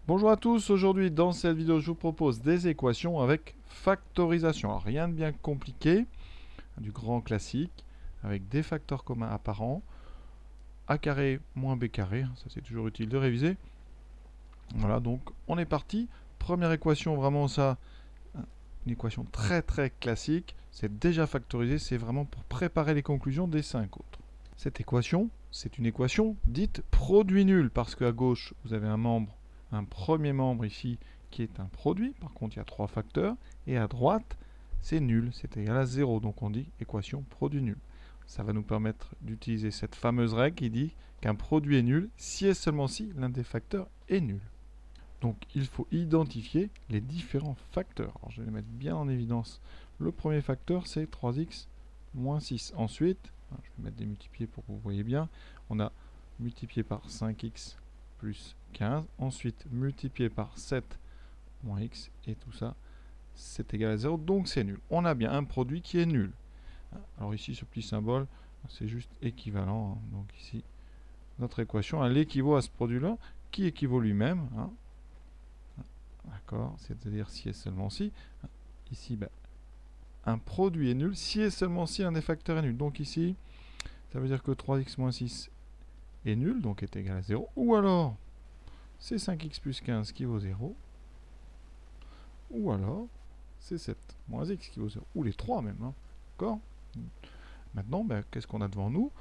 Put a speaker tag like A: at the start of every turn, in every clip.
A: Bonjour à tous, aujourd'hui dans cette vidéo je vous propose des équations avec factorisation. Alors, rien de bien compliqué, du grand classique, avec des facteurs communs apparents, a carré moins b carré, ça c'est toujours utile de réviser. Voilà, donc on est parti. Première équation, vraiment ça, une équation très classique, c'est déjà factorisé, c'est vraiment pour préparer les conclusions des 5 autres. Cette équation, c'est une équation dite produit nul, parce qu'à gauche vous avez un premier membre ici qui est un produit, par contre il y a 3 facteurs, et à droite c'est nul, c'est égal à 0, donc on dit équation produit nul. Ça va nous permettre d'utiliser cette fameuse règle qui dit qu'un produit est nul si et seulement si l'un des facteurs est nul. Donc il faut identifier les différents facteurs. Alors je vais les mettre bien en évidence. Le premier facteur c'est 3x moins 6. Ensuite, je vais mettre des multipliés pour que vous voyez bien, on a multiplié par 5x plus 15, ensuite multiplié par 7 moins x, et tout ça, c'est égal à 0, donc c'est nul. On a bien un produit qui est nul. Alors ici, ce petit symbole, c'est juste équivalent. Donc ici, notre équation, elle équivaut à ce produit-là, qui équivaut lui-même. D'accord, c'est-à-dire si et seulement si. Ici, un produit est nul si et seulement si un des facteurs est nul. Donc ici, ça veut dire que 3x moins 6 est nul, donc est égal à 0. Ou alors, c'est 5x plus 15 qui vaut 0. Ou alors, c'est 7 moins x qui vaut 0. Ou les 3 même. D'accord. Maintenant, qu'est-ce qu'on a devant nous?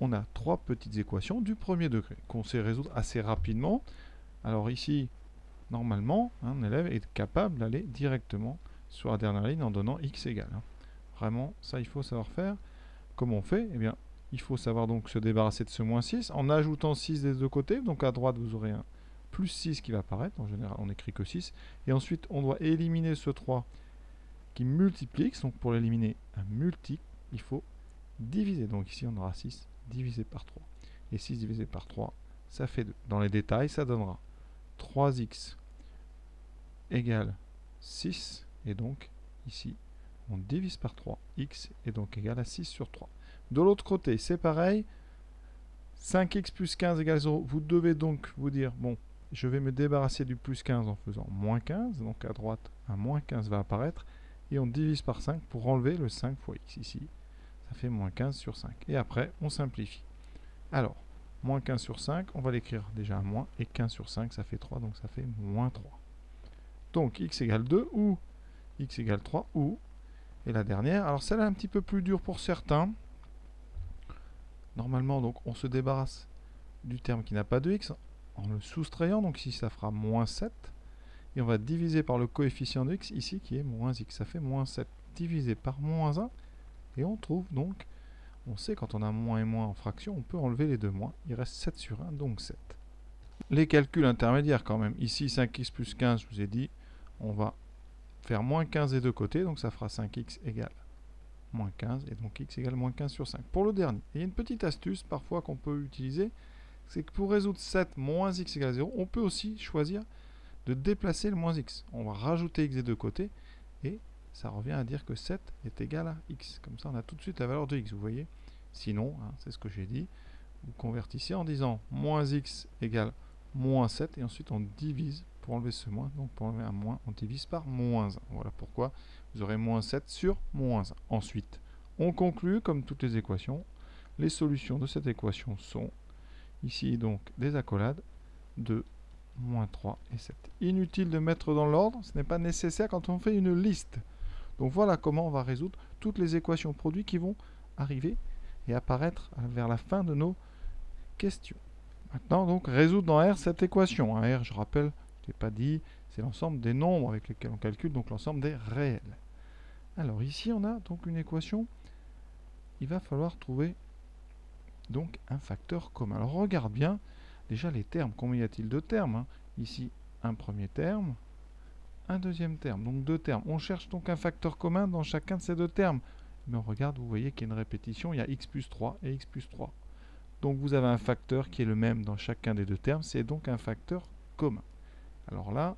A: On a 3 petites équations du premier degré qu'on sait résoudre assez rapidement. Alors ici, normalement, un élève est capable d'aller directement sur la dernière ligne en donnant x égale. Vraiment, ça il faut savoir faire. Comment on fait? Eh bien, il faut savoir donc se débarrasser de ce moins 6 en ajoutant 6 des deux côtés. Donc à droite, vous aurez un plus 6 qui va apparaître. En général, on n'écrit que 6. Et ensuite, on doit éliminer ce 3 qui multiplie x. Donc pour l'éliminer, un multiple, il faut diviser. Donc ici, on aura 6 divisé par 3. Et 6 divisé par 3, ça fait 2. Dans les détails, ça donnera 3x égale 6. Et donc, ici, on divise par 3. X est donc égal à 6 sur 3. De l'autre côté, c'est pareil. 5x plus 15 égale 0. Vous devez donc vous dire, bon, je vais me débarrasser du plus 15 en faisant moins 15. Donc à droite, un moins 15 va apparaître. Et on divise par 5 pour enlever le 5 fois x ici. Ça fait moins 15 sur 5. Et après, on simplifie. Alors, moins 15 sur 5, on va l'écrire déjà à moins. Et 15 sur 5, ça fait 3. Donc ça fait moins 3. Donc x égale 2 ou x égale 3 ou... Et la dernière, alors celle-là est un petit peu plus dure pour certains. Normalement, donc, on se débarrasse du terme qui n'a pas de x en le soustrayant. Donc ici, ça fera moins 7. Et on va diviser par le coefficient de x ici qui est moins x. Ça fait moins 7 divisé par moins 1. Et on trouve donc, on sait quand on a moins et moins en fraction, on peut enlever les deux moins. Il reste 7 sur 1, donc 7. Les calculs intermédiaires quand même. Ici, 5x plus 15, je vous ai dit, on va faire moins 15 des deux côtés, donc ça fera 5x égale moins 15, et donc x égale moins 15 sur 5. Pour le dernier, il y a une petite astuce parfois qu'on peut utiliser, c'est que pour résoudre 7 moins x égale 0, on peut aussi choisir de déplacer le moins x. On va rajouter x des deux côtés, et ça revient à dire que 7 est égal à x. Comme ça, on a tout de suite la valeur de x, vous voyez. Sinon, c'est ce que j'ai dit, vous convertissez en disant moins x égale moins 7, et ensuite on divise pour enlever ce moins. Donc pour enlever un moins, on divise par moins 1. Voilà pourquoi vous aurez moins 7 sur moins 1. Ensuite, on conclut, comme toutes les équations, les solutions de cette équation sont, ici donc, des accolades, 2, moins 3 et 7. Inutile de mettre dans l'ordre, ce n'est pas nécessaire quand on fait une liste. Donc voilà comment on va résoudre toutes les équations produits qui vont arriver et apparaître vers la fin de nos questions. Maintenant, donc, résoudre dans R cette équation. R, je rappelle, je n'ai pas dit, c'est l'ensemble des nombres avec lesquels on calcule, donc l'ensemble des réels. Alors ici, on a donc une équation. Il va falloir trouver donc un facteur commun. Alors regarde bien, déjà les termes. Combien y a-t-il de termes? Ici, un premier terme, un deuxième terme. Donc deux termes. On cherche donc un facteur commun dans chacun de ces deux termes. Mais on regarde, vous voyez qu'il y a une répétition. Il y a x plus 3 et x plus 3. Donc vous avez un facteur qui est le même dans chacun des deux termes. C'est donc un facteur commun. Alors là,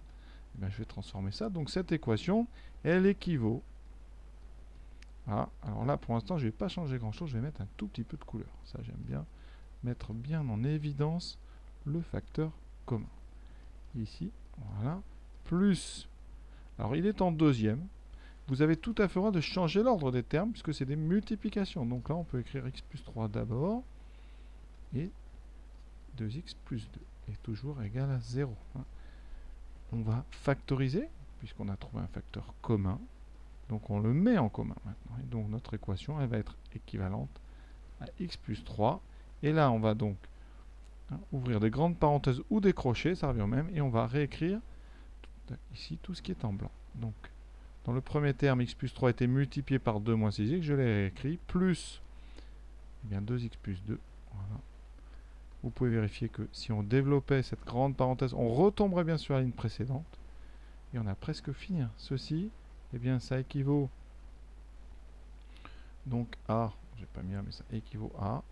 A: je vais transformer ça. Donc cette équation, elle équivaut à... Alors là, pour l'instant, je ne vais pas changer grand-chose. Je vais mettre un tout petit peu de couleur. Ça, j'aime bien mettre bien en évidence le facteur commun. ici, voilà, plus, alors il est en deuxième, vous avez tout à fait le droit de changer l'ordre des termes, puisque c'est des multiplications. Donc là, on peut écrire x plus 3 d'abord, et 2x plus 2 est toujours égal à 0. On va factoriser, puisqu'on a trouvé un facteur commun. Donc on le met en commun maintenant. Et donc notre équation, elle va être équivalente à x plus 3. Et là, on va donc ouvrir des grandes parenthèses ou des crochets, ça revient au même, et on va réécrire ici tout ce qui est en blanc. Donc, dans le premier terme, x plus 3 était multiplié par 2 moins 6x, je l'ai réécrit, plus eh bien, 2x plus 2. Voilà. Vous pouvez vérifier que si on développait cette grande parenthèse, on retomberait bien sur la ligne précédente. Et on a presque fini. Ceci, eh bien, ça équivaut donc à, j'ai pas mis là, mais ça équivaut à,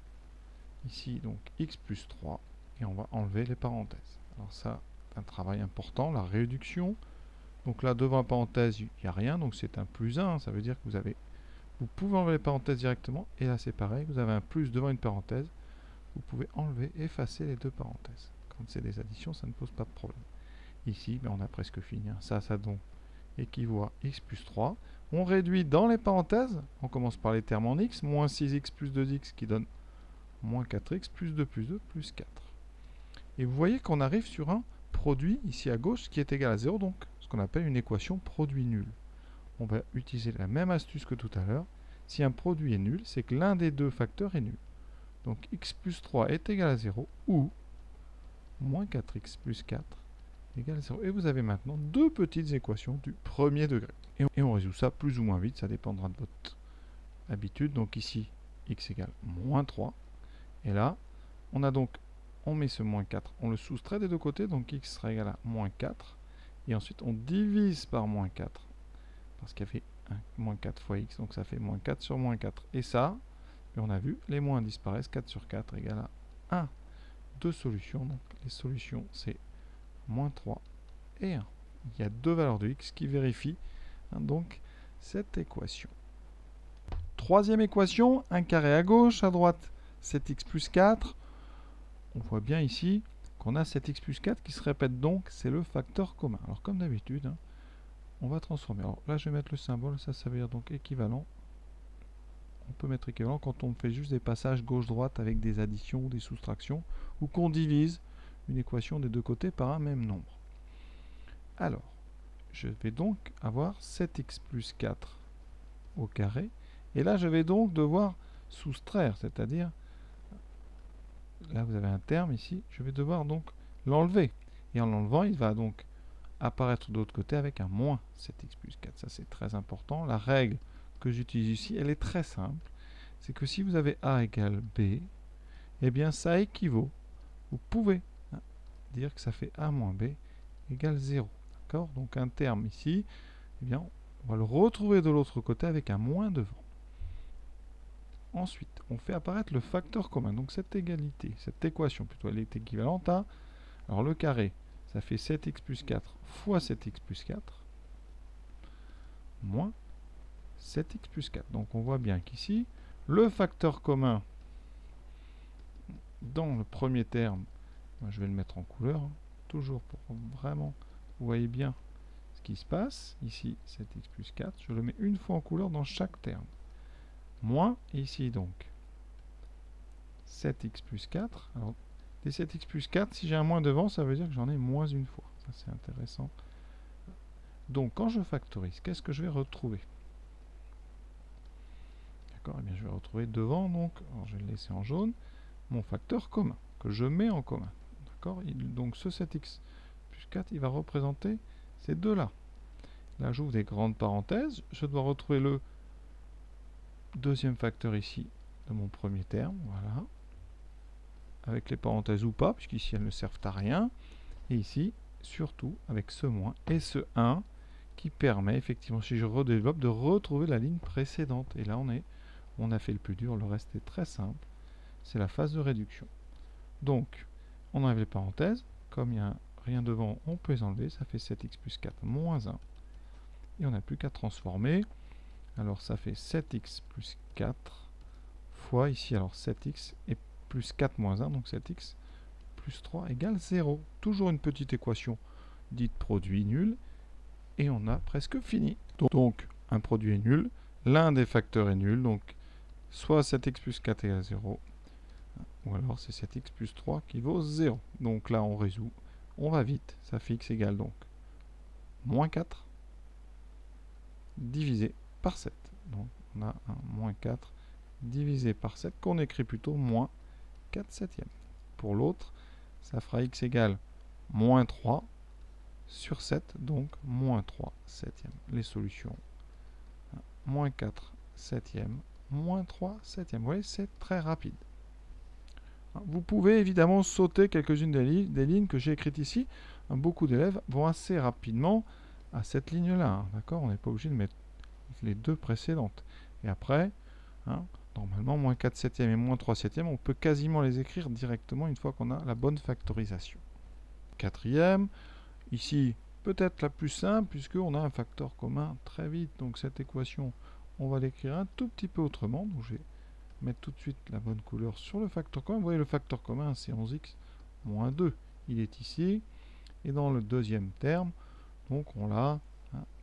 A: ici, donc x plus 3, et on va enlever les parenthèses. Alors ça, c'est un travail important, la réduction. Donc là, devant la parenthèse, il n'y a rien, donc c'est un plus 1, ça veut dire que vous pouvez enlever les parenthèses directement, et là c'est pareil, vous avez un plus devant une parenthèse, vous pouvez enlever, effacer les deux parenthèses. Quand c'est des additions, ça ne pose pas de problème. Ici, ben, on a presque fini. Ça donc équivaut à x plus 3. On réduit dans les parenthèses, on commence par les termes en x, moins 6x plus 2x qui donne moins 4x plus 2 plus 2 plus 4. Et vous voyez qu'on arrive sur un produit ici à gauche qui est égal à 0, donc ce qu'on appelle une équation produit nul. On va utiliser la même astuce que tout à l'heure. Si un produit est nul, c'est que l'un des deux facteurs est nul. Donc x plus 3 est égal à 0 ou moins 4x plus 4 égale à 0. Et vous avez maintenant deux petites équations du premier degré. Et on résout ça plus ou moins vite, ça dépendra de votre habitude. Donc ici, x égale moins 3. Et là, on met ce moins 4, on le soustrait des deux côtés, donc x sera égal à moins 4. Et ensuite, on divise par moins 4, parce qu'il y avait moins 4 fois x, donc ça fait moins 4 sur moins 4. Et ça, on a vu, les moins disparaissent, 4 sur 4 égale à 1. Deux solutions, donc les solutions, c'est moins 3 et 1. Il y a deux valeurs de x qui vérifient donc cette équation. Troisième équation, un carré à gauche, à droite 7x plus 4. On voit bien ici qu'on a 7x plus 4 qui se répète, donc c'est le facteur commun. Alors comme d'habitude, on va transformer. Alors là je vais mettre le symbole, ça veut dire donc équivalent. On peut mettre équivalent quand on fait juste des passages gauche-droite avec des additions ou des soustractions, ou qu'on divise une équation des deux côtés par un même nombre. Alors, je vais donc avoir 7x plus 4 au carré, et là je vais donc devoir soustraire, c'est-à-dire, là vous avez un terme ici, je vais devoir donc l'enlever, et en l'enlevant il va donc apparaître de l'autre côté avec un moins 7x plus 4, ça c'est très important. La règle que j'utilise ici, elle est très simple, c'est que si vous avez a égale b, eh bien ça équivaut, vous pouvez dire que ça fait a moins b égale 0. D'accord? Donc un terme ici, eh bien, on va le retrouver de l'autre côté avec un moins devant. Ensuite, on fait apparaître le facteur commun. Donc cette égalité, cette équation plutôt, elle est équivalente à, alors le carré, ça fait 7x plus 4 fois 7x plus 4 moins 7x plus 4. Donc on voit bien qu'ici, le facteur commun dans le premier terme, je vais le mettre en couleur, toujours pour vraiment, vous voyez bien ce qui se passe. Ici, 7x plus 4, je le mets une fois en couleur dans chaque terme. Moins, et ici donc, 7x plus 4. Alors, des 7x plus 4, si j'ai un moins devant, ça veut dire que j'en ai moins une fois. Ça, c'est intéressant. Donc, quand je factorise, qu'est-ce que je vais retrouver? D'accord, eh bien, je vais retrouver devant, donc, alors je vais le laisser en jaune, mon facteur commun, que je mets en commun. D'accord? Donc, ce 7x plus 4, il va représenter ces deux-là. Là, j'ouvre des grandes parenthèses. Je dois retrouver le deuxième facteur ici de mon premier terme. Voilà. Avec les parenthèses ou pas, puisqu'ici elles ne servent à rien. Et ici, surtout, avec ce moins et ce 1 qui permet, effectivement, si je redéveloppe, de retrouver la ligne précédente. Et là, on a fait le plus dur. Le reste est très simple. C'est la phase de réduction. Donc, on enlève les parenthèses. Comme il n'y a rien devant, on peut les enlever. Ça fait 7x plus 4 moins 1. Et on n'a plus qu'à transformer. Alors ça fait 7x plus 4 fois ici, alors 7x et plus 4 moins 1, donc 7x plus 3 égale 0. Toujours une petite équation dites produit nul, et on a presque fini. Donc, un produit est nul, l'un des facteurs est nul, donc soit 7x plus 4 égale 0, ou alors c'est 7x plus 3 qui vaut 0. Donc là, on résout, on va vite, ça fait x égale donc moins 4 divisé par 7. Donc on a un moins 4 divisé par 7, qu'on écrit plutôt moins 4 septièmes. Pour l'autre, ça fera x égale moins 3 sur 7, donc moins 3 septièmes. Les solutions, moins 4 septièmes, moins 3 septièmes. Vous voyez, c'est très rapide. Vous pouvez évidemment sauter quelques-unes des lignes que j'ai écrites ici. Beaucoup d'élèves vont assez rapidement à cette ligne-là. D'accord, on n'est pas obligé de mettre les deux précédentes. Et après, normalement, moins 4 septièmes et moins 3 septièmes, on peut quasiment les écrire directement une fois qu'on a la bonne factorisation. Quatrième, ici, peut-être la plus simple, puisqu'on a un facteur commun très vite. Donc cette équation, on va l'écrire un tout petit peu autrement. Donc je vais mettre tout de suite la bonne couleur sur le facteur commun. Vous voyez, le facteur commun, c'est 11x moins 2. Il est ici. Et dans le deuxième terme, donc on l'a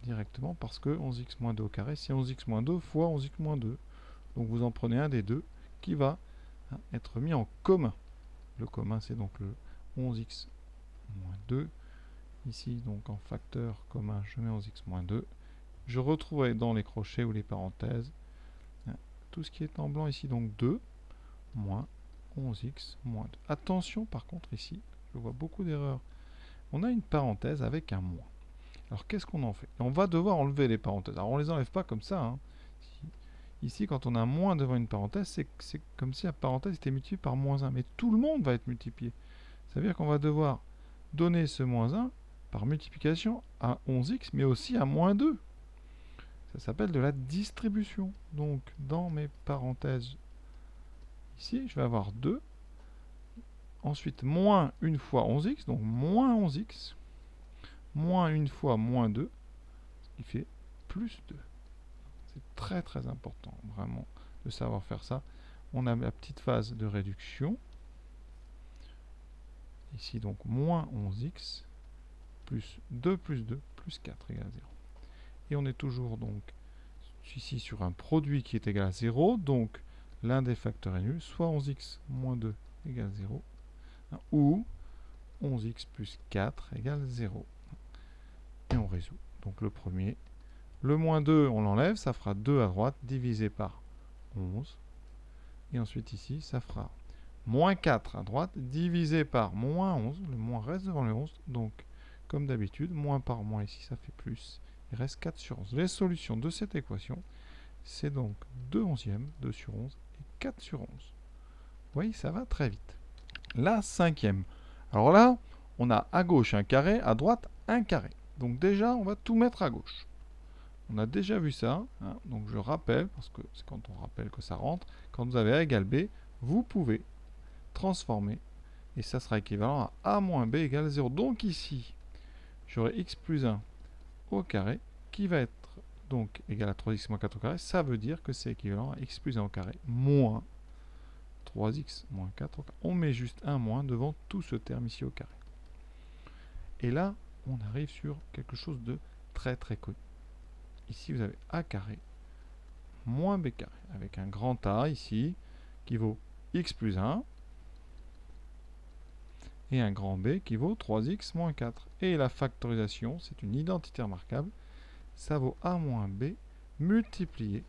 A: directement parce que 11x moins 2 au carré, c'est 11x moins 2 fois 11x moins 2. Donc vous en prenez un des deux qui va être mis en commun. Le commun, c'est donc le 11x moins 2. Ici, donc en facteur commun, je mets 11x moins 2. Je retrouverai dans les crochets ou les parenthèses tout ce qui est en blanc ici, donc 2 moins 11x moins 2. Attention par contre ici, je vois beaucoup d'erreurs. On a une parenthèse avec un moins. Alors qu'est-ce qu'on en fait? Et on va devoir enlever les parenthèses. Alors on ne les enlève pas comme ça. Ici, quand on a un moins devant une parenthèse, c'est comme si la parenthèse était multipliée par moins 1. Mais tout le monde va être multiplié. Ça veut dire qu'on va devoir donner ce moins 1 par multiplication à 11x, mais aussi à moins 2. Ça s'appelle de la distribution. Donc, dans mes parenthèses, ici, je vais avoir 2. Ensuite, moins une fois 11x, donc moins 11x, moins une fois moins 2, ce qui fait plus 2. C'est très très important, vraiment, de savoir faire ça. On a la petite phase de réduction. Ici, donc, moins 11x, plus 2 plus 2, plus 4 égale 0. Et on est toujours, donc, ici sur un produit qui est égal à 0. Donc, l'un des facteurs est nul, soit 11x moins 2 égale 0, ou 11x plus 4 égale 0. Et on résout. Donc, le premier, le moins 2, on l'enlève, ça fera 2 à droite, divisé par 11. Et ensuite, ici, ça fera moins 4 à droite, divisé par moins 11. Le moins reste devant le 11. Donc, comme d'habitude, moins par moins ici, ça fait plus. Il reste 4 sur 11. Les solutions de cette équation, c'est donc 2 onzièmes, 2 sur 11, et 4 sur 11. Vous voyez, ça va très vite. La cinquième. Alors là, on a à gauche un carré, à droite un carré. Donc déjà, on va tout mettre à gauche. On a déjà vu ça. Donc je rappelle, parce que c'est quand on rappelle que ça rentre. Quand vous avez A égale B, vous pouvez transformer. Et ça sera équivalent à A moins B égale 0. Donc ici, j'aurai x plus 1 au carré, qui va être donc égal à 3x moins 4 au carré. Ça veut dire que c'est équivalent à x plus 1 au carré moins 3x moins 4 au carré. On met juste un moins devant tout ce terme ici au carré. Et là, on arrive sur quelque chose de très très connu. Ici, vous avez a carré moins b carré, avec un grand A ici, qui vaut x plus 1, et un grand B qui vaut 3x moins 4. Et la factorisation, c'est une identité remarquable, ça vaut a moins b multiplié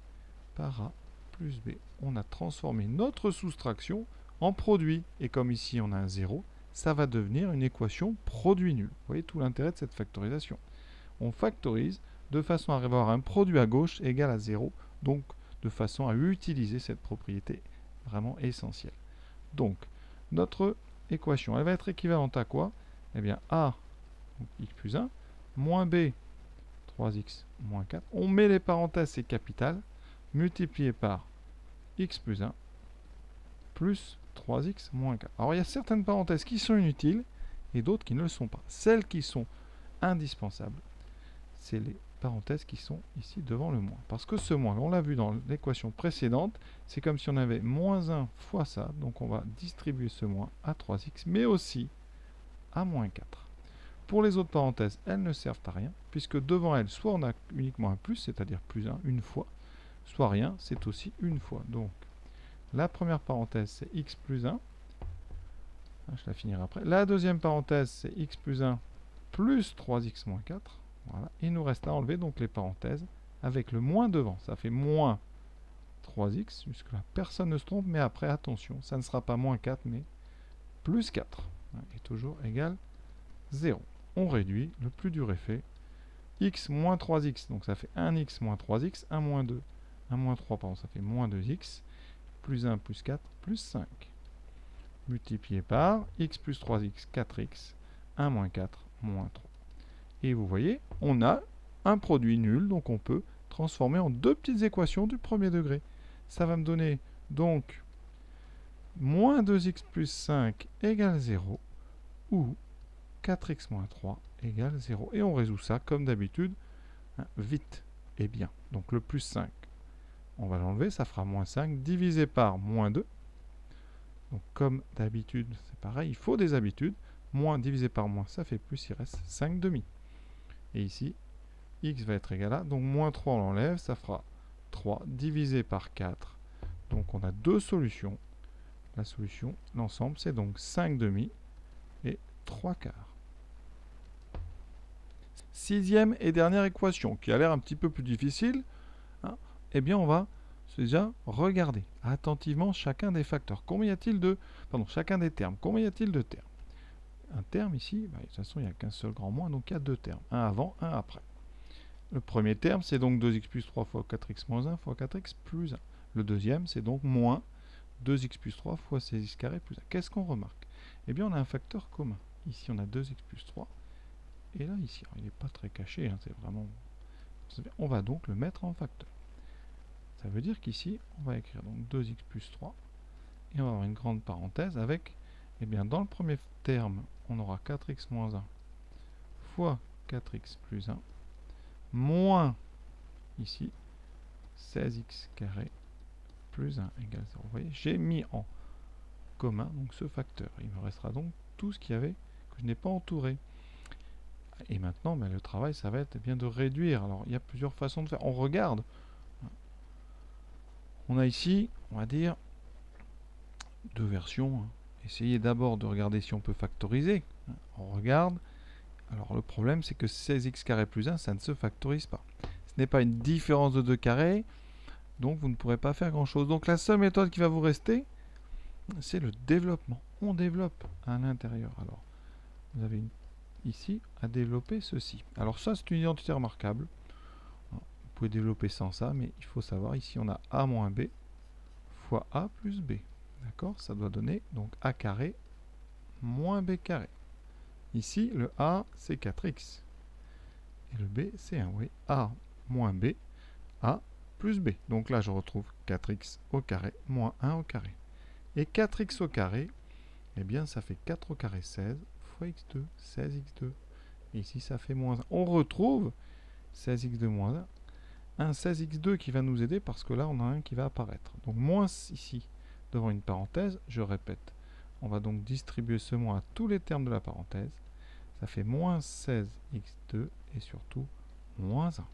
A: par a plus b. On a transformé notre soustraction en produit. Et comme ici on a un 0, ça va devenir une équation produit nul. Vous voyez tout l'intérêt de cette factorisation. On factorise de façon à avoir un produit à gauche égal à 0, donc de façon à utiliser cette propriété vraiment essentielle. Donc, notre équation, elle va être équivalente à quoi? Eh bien, a, donc x plus 1, moins b, 3x moins 4. On met les parenthèses, c'est capital, multiplié par x plus 1, plus 3x moins 4. Alors, il y a certaines parenthèses qui sont inutiles, et d'autres qui ne le sont pas. Celles qui sont indispensables, c'est les parenthèses qui sont ici devant le moins. Parce que ce moins, on l'a vu dans l'équation précédente, c'est comme si on avait moins 1 fois ça. Donc on va distribuer ce moins à 3x, mais aussi à moins 4. Pour les autres parenthèses, elles ne servent à rien, puisque devant elles, soit on a uniquement un plus, c'est-à-dire plus 1, une fois, soit rien, c'est aussi une fois. Donc, la première parenthèse, c'est x plus 1. Je la finirai après. La deuxième parenthèse, c'est x plus 1 plus 3x moins 4. Voilà. Il nous reste à enlever donc les parenthèses avec le moins devant. Ça fait moins 3x. Jusque-là, personne ne se trompe, mais après, attention, ça ne sera pas moins 4, mais plus 4. Et toujours égal 0. On réduit, le plus dur est fait. X moins 3x, donc ça fait 1x moins 3x, 1 moins 2, 1 moins 3, pardon, ça fait moins 2x, plus 1 plus 4, plus 5. Multiplié par x plus 3x, 4x, 1 moins 4, moins 3. Et vous voyez, on a un produit nul, donc on peut transformer en deux petites équations du premier degré. Ça va me donner donc moins 2x plus 5 égale 0, ou 4x moins 3 égale 0. Et on résout ça, comme d'habitude, hein, vite et bien. Donc le plus 5, on va l'enlever, ça fera moins 5, divisé par moins 2. Donc comme d'habitude, c'est pareil, il faut des habitudes. Moins divisé par moins, ça fait plus, il reste 5 demi. Et ici, x va être égal à, donc moins 3 on l'enlève, ça fera 3 divisé par 4. Donc on a deux solutions. La solution, l'ensemble, c'est donc 5 demi et 3 quarts. Sixième et dernière équation, qui a l'air un petit peu plus difficile, hein, eh bien on va déjà regarder attentivement chacun des facteurs. Combien y a-t-il de... Pardon, chacun des termes. Combien y a-t-il de termes? Un terme ici, de toute façon il n'y a qu'un seul grand moins, donc il y a deux termes. Un avant, un après. Le premier terme, c'est donc 2x plus 3 fois 4x moins 1 fois 4x plus 1. Le deuxième, c'est donc moins 2x plus 3 fois 16x carré plus 1. Qu'est-ce qu'on remarque? Eh bien on a un facteur commun. Ici on a 2x plus 3. Et là, ici, il n'est pas très caché, hein, c'est vraiment... On va donc le mettre en facteur. Ça veut dire qu'ici, on va écrire donc 2x plus 3, et on va avoir une grande parenthèse avec, eh bien, dans le premier terme, on aura 4x moins 1 fois 4x plus 1, moins, ici, 16x carré plus 1 égale 0. Vous voyez, j'ai mis en commun donc ce facteur. Il me restera donc tout ce qu'il y avait que je n'ai pas entouré. Et maintenant, ben, le travail, ça va être bien de réduire. Alors, il y a plusieurs façons de faire. On regarde. On a ici, on va dire, deux versions. Essayez d'abord de regarder si on peut factoriser. On regarde. Alors, le problème, c'est que 16x carré plus 1, ça ne se factorise pas. Ce n'est pas une différence de 2 carrés, donc vous ne pourrez pas faire grand-chose. Donc, la seule méthode qui va vous rester, c'est le développement. On développe à l'intérieur. Alors, vous avez ici à développer ceci. Alors ça, c'est une identité remarquable. Vous pouvez développer sans ça, mais il faut savoir, ici on a a moins b fois a plus b. D'accord? Ça doit donner donc a carré moins b carré. Ici, le a, c'est 4x. Et le b, c'est 1. Oui, a moins b, a plus b. Donc là, je retrouve 4x au carré moins 1 au carré. Et 4x au carré, eh bien, ça fait 4 au carré 16 fois x2, 16x2. Et ici, ça fait moins 1. On retrouve 16x2 moins 1. Un 16x2 qui va nous aider parce que là, on a un qui va apparaître. Donc, moins ici, devant une parenthèse, je répète. On va donc distribuer ce moins à tous les termes de la parenthèse. Ça fait moins 16x2 et surtout moins 1.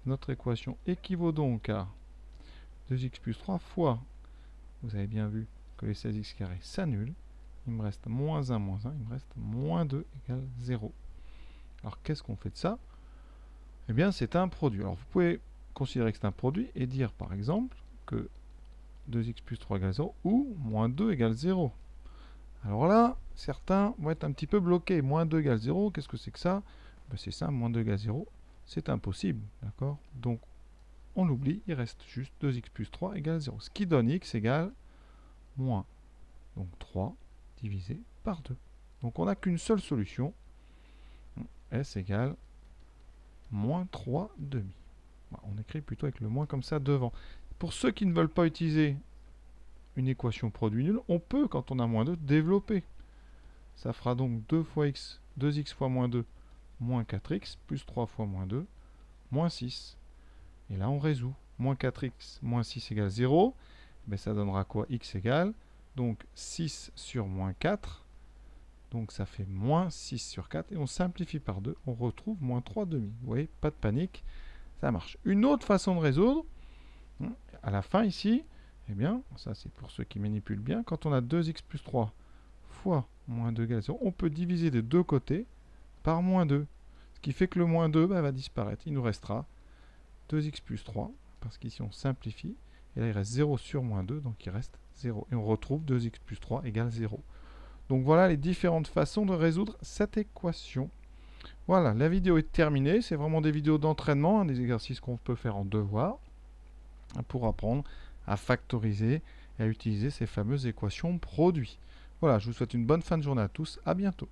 A: Notre équation équivaut donc à 2x plus 3 fois, vous avez bien vu que les 16x carrés s'annulent. Il me reste moins 1, moins 1, il me reste moins 2 égale 0. Alors qu'est-ce qu'on fait de ça? Eh bien c'est un produit. Alors vous pouvez considérer que c'est un produit et dire par exemple que 2x plus 3 égale 0 ou moins 2 égale 0. Alors là, certains vont être un petit peu bloqués. Moins 2 égale 0, qu'est-ce que c'est que ça? Ben c'est ça, moins 2 égale 0, c'est impossible. D'accord? Donc on l'oublie, il reste juste 2x plus 3 égale 0. Ce qui donne x égale moins donc 3 divisé par 2. Donc on n'a qu'une seule solution. S égale moins 3 demi. On écrit plutôt avec le moins comme ça devant. Pour ceux qui ne veulent pas utiliser une équation produit nul, on peut, quand on a moins 2, développer. Ça fera donc 2 fois x, 2x fois moins 2, moins 4x, plus 3 fois moins 2, moins 6. Et là, on résout. Moins 4x, moins 6 égale 0. Ben, ça donnera quoi? X égale donc 6 sur moins 4. Donc ça fait moins 6 sur 4. Et on simplifie par 2. On retrouve moins 3 demi. Vous voyez, pas de panique. Ça marche. Une autre façon de résoudre, à la fin ici, eh bien, ça c'est pour ceux qui manipulent bien. Quand on a 2x plus 3 fois moins 2 égale 0, on peut diviser des deux côtés par moins 2. Ce qui fait que le moins 2 va disparaître. Il nous restera 2x plus 3, parce qu'ici on simplifie. Et là il reste 0 sur moins 2, donc il reste 0. Et on retrouve 2x plus 3 égale 0. Donc voilà les différentes façons de résoudre cette équation. Voilà, la vidéo est terminée. C'est vraiment des vidéos d'entraînement, des exercices qu'on peut faire en devoir pour apprendre à factoriser et à utiliser ces fameuses équations produits. Voilà, je vous souhaite une bonne fin de journée à tous. À bientôt.